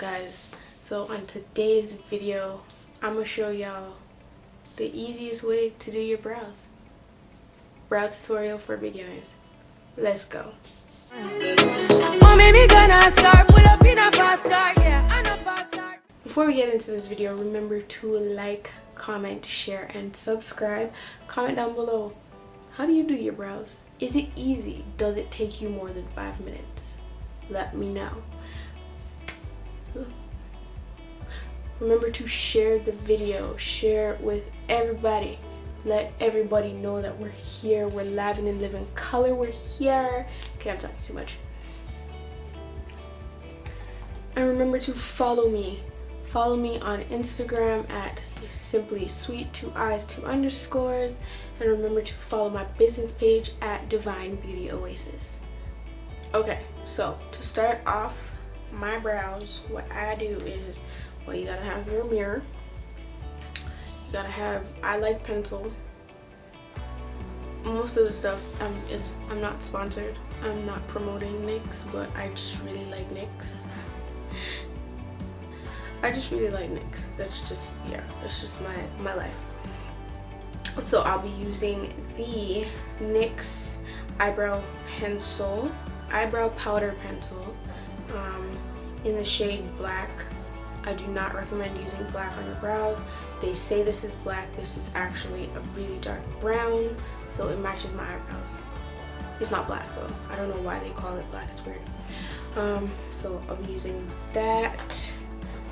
guys? So on today's video I'm gonna show y'all the easiest way to do your brows. Brow tutorial for beginners. Let's go. Before we get into this video, remember to like, comment, share, and subscribe. Comment down below, how do you do your brows? Is it easy? Does it take you more than 5 minutes? Let me know. Remember to share the video, share it with everybody. Let everybody know that we're here, we're live and in living color, we're here. Okay, I'm talking too much. And remember to follow me. Follow me on Instagram at simply sweet 2 eyes 2 underscores, and remember to follow my business page at Divine Beauty Oasis. Okay, so to start off my brows, what I do is, well, you gotta have your mirror. You gotta have, I like pencil. Most of the stuff, I'm not sponsored. I'm not promoting NYX, but I just really like NYX. I just really like NYX. That's just, yeah, that's just my life. So I'll be using the NYX eyebrow powder pencil in the shade black. I do not recommend using black on your brows. They say this is black. This is actually a really dark brown, so it matches my eyebrows. It's not black though. I don't know why they call it black. It's weird. So I'll be using that.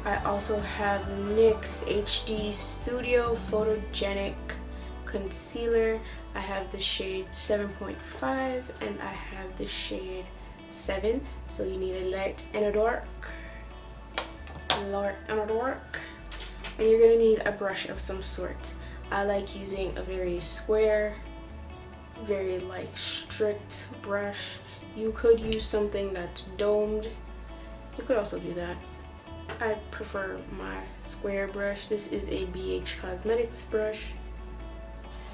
I also have the NYX HD Studio Photogenic Concealer. I have the shade 7.5 and I have the shade 7. So you need a light and a dark. And you're gonna need a brush of some sort. I like using a very square, very like strict brush. You could use something that's domed. You could also do that. I prefer my square brush. This is a BH Cosmetics brush.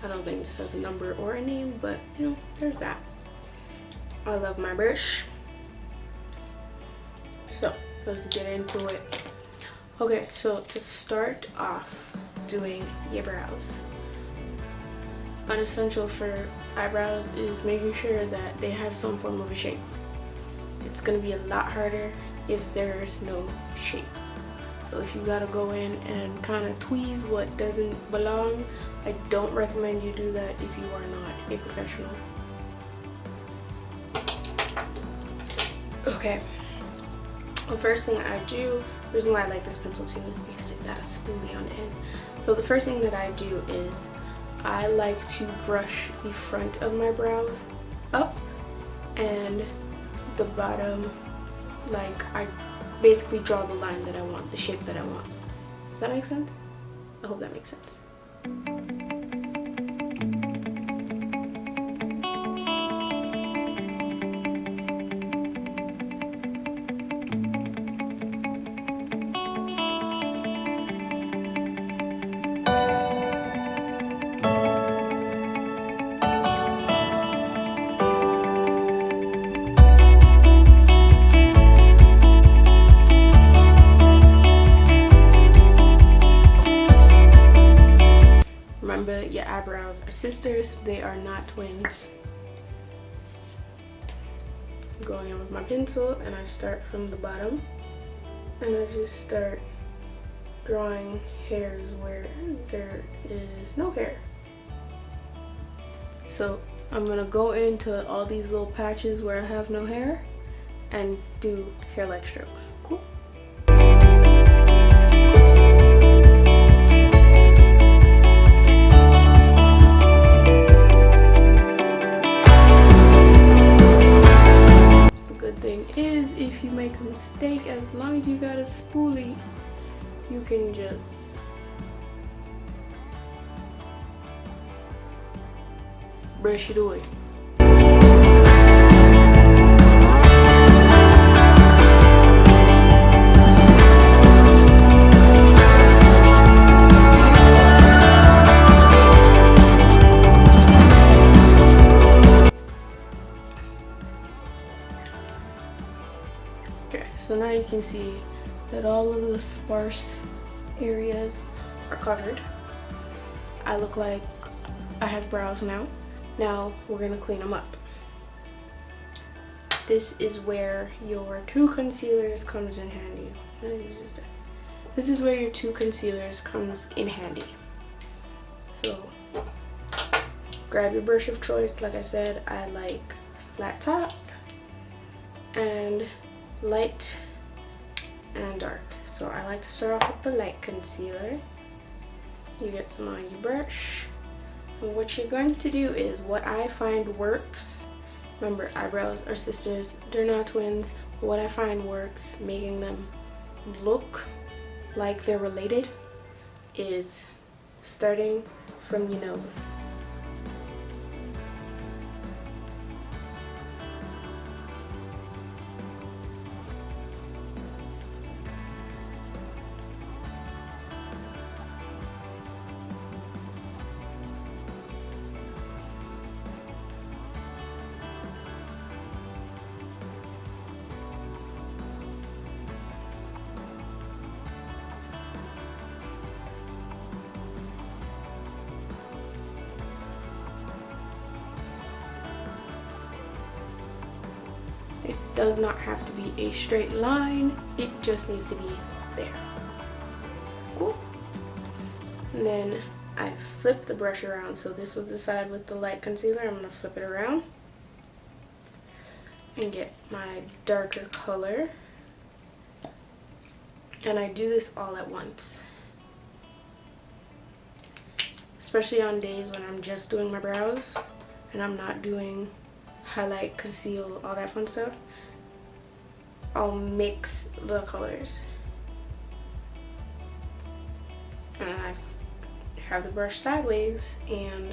I don't think this has a number or a name, but you know, there's that. I love my brush. So let's get into it. Okay, so to start off doing your brows, an essential for eyebrows is making sure that they have some form of a shape. It's gonna be a lot harder if there's no shape. So if you gotta go in and kind of tweeze what doesn't belong, I don't recommend you do that if you are not a professional. Okay, the first thing I do, the reason why I like this pencil too is because it got a spoolie on the end. So the first thing that I do is I like to brush the front of my brows up and the bottom, like I basically draw the line that I want, the shape that I want. Does that make sense? I hope that makes sense. Remember, your eyebrows are sisters, they are not twins. I'm going in with my pencil and I start from the bottom and I just start drawing hairs where there is no hair. So I'm gonna go into all these little patches where I have no hair and do hair-like strokes. Cool? Is if you make a mistake, as long as you got a spoolie, you can just brush it away. Okay, so now you can see that all of the sparse areas are covered. I look like I have brows now. Now we're gonna clean them up. This is where your two concealers comes in handy. This is where your two concealers comes in handy. So grab your brush of choice. Like I said, I like flat top and light and dark. So I like to start off with the light concealer. You get some on your brush. And what you're going to do is what I find works. Remember, eyebrows are sisters, they're not twins. What I find works, making them look like they're related, is starting from your nose. It does not have to be a straight line, it just needs to be there. Cool. And then I flip the brush around. So this was the side with the light concealer. I'm gonna flip it around and get my darker color. And I do this all at once. Especially on days when I'm just doing my brows and I'm not doing highlight, conceal, all that fun stuff. I'll mix the colors. And I have the brush sideways and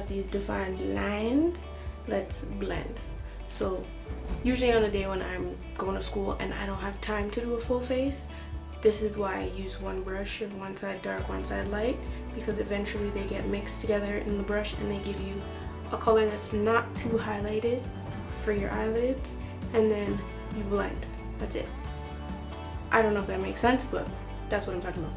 these defined lines, let's blend. So usually on a day when I'm going to school and I don't have time to do a full face, this is why I use one brush and one side dark, one side light, because eventually they get mixed together in the brush and they give you a color that's not too highlighted for your eyelids, and then you blend. That's it. I don't know if that makes sense, but that's what I'm talking about.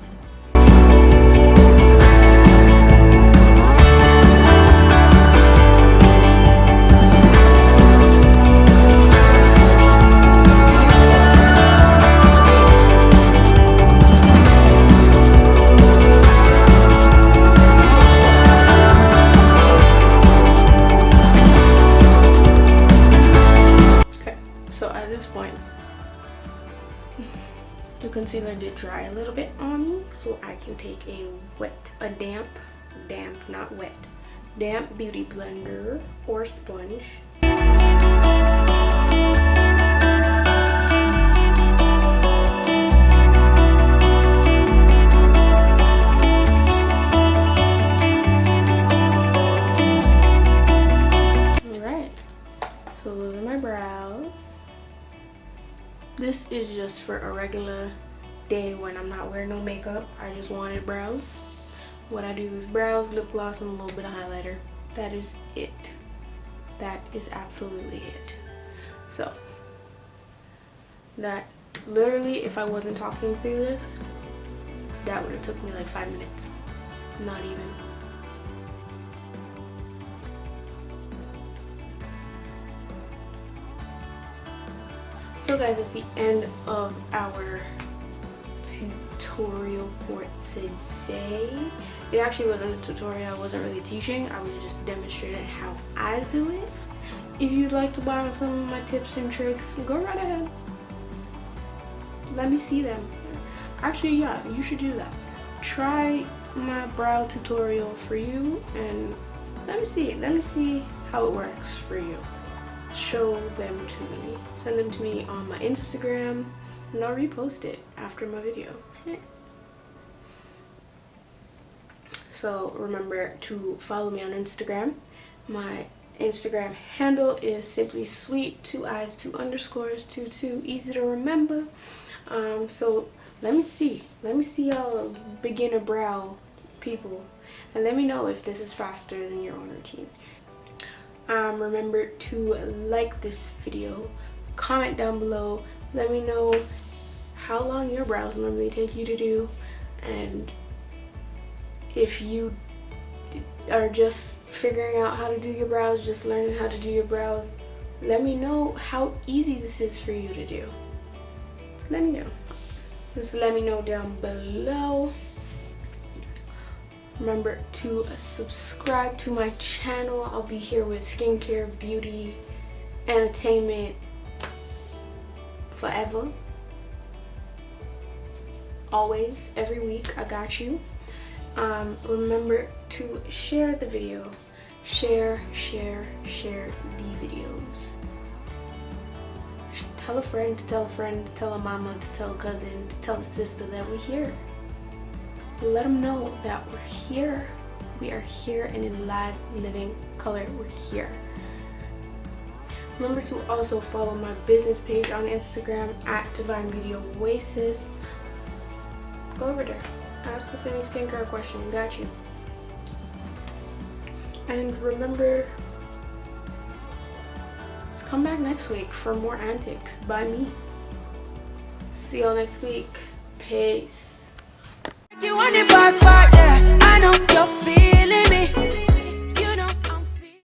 The concealer did dry a little bit on me, so I can take a damp beauty blender or sponge. Alright, so those are my brows. This is just for a regular day when I'm not wearing no makeup. I just wanted brows. What I do is brows, lip gloss, and a little bit of highlighter. That is it. That is absolutely it. So, that literally, if I wasn't talking through this, that would have took me like 5 minutes. Not even. So guys, that's the end of our tutorial for today. It actually wasn't a tutorial, I wasn't really teaching, I was just demonstrating how I do it. If you'd like to borrow some of my tips and tricks, go right ahead. Let me see them. Actually, yeah, you should do that. Try my brow tutorial for you and let me see how it works for you. Show them to me. Send them to me on my Instagram and I'll repost it after my video. So remember to follow me on Instagram. My Instagram handle is simply sweet, 2 eyes, 2 underscores, 22, easy to remember. So let me see y'all beginner brow people, and let me know if this is faster than your own routine. Remember to like this video, comment down below, let me know how long your brows normally take you to do, and if you are just figuring out how to do your brows, just learning how to do your brows, let me know how easy this is for you to do. Just let me know. Just let me know down below. Remember to subscribe to my channel. I'll be here with skincare, beauty, entertainment forever. Always, every week, I got you. Remember to share the video. Share the videos. Tell a friend to tell a friend to tell a mama to tell a cousin to tell a sister that we're here. Let them know that we're here. We are here and in live, living color. We're here. Remember to also follow my business page on Instagram at Divine Beauty Oasis. Go over there. Ask us any skincare question. Got you. And remember, just come back next week for more antics by me. See y'all next week. Peace. You want the fast part, yeah. I know you're feeling me.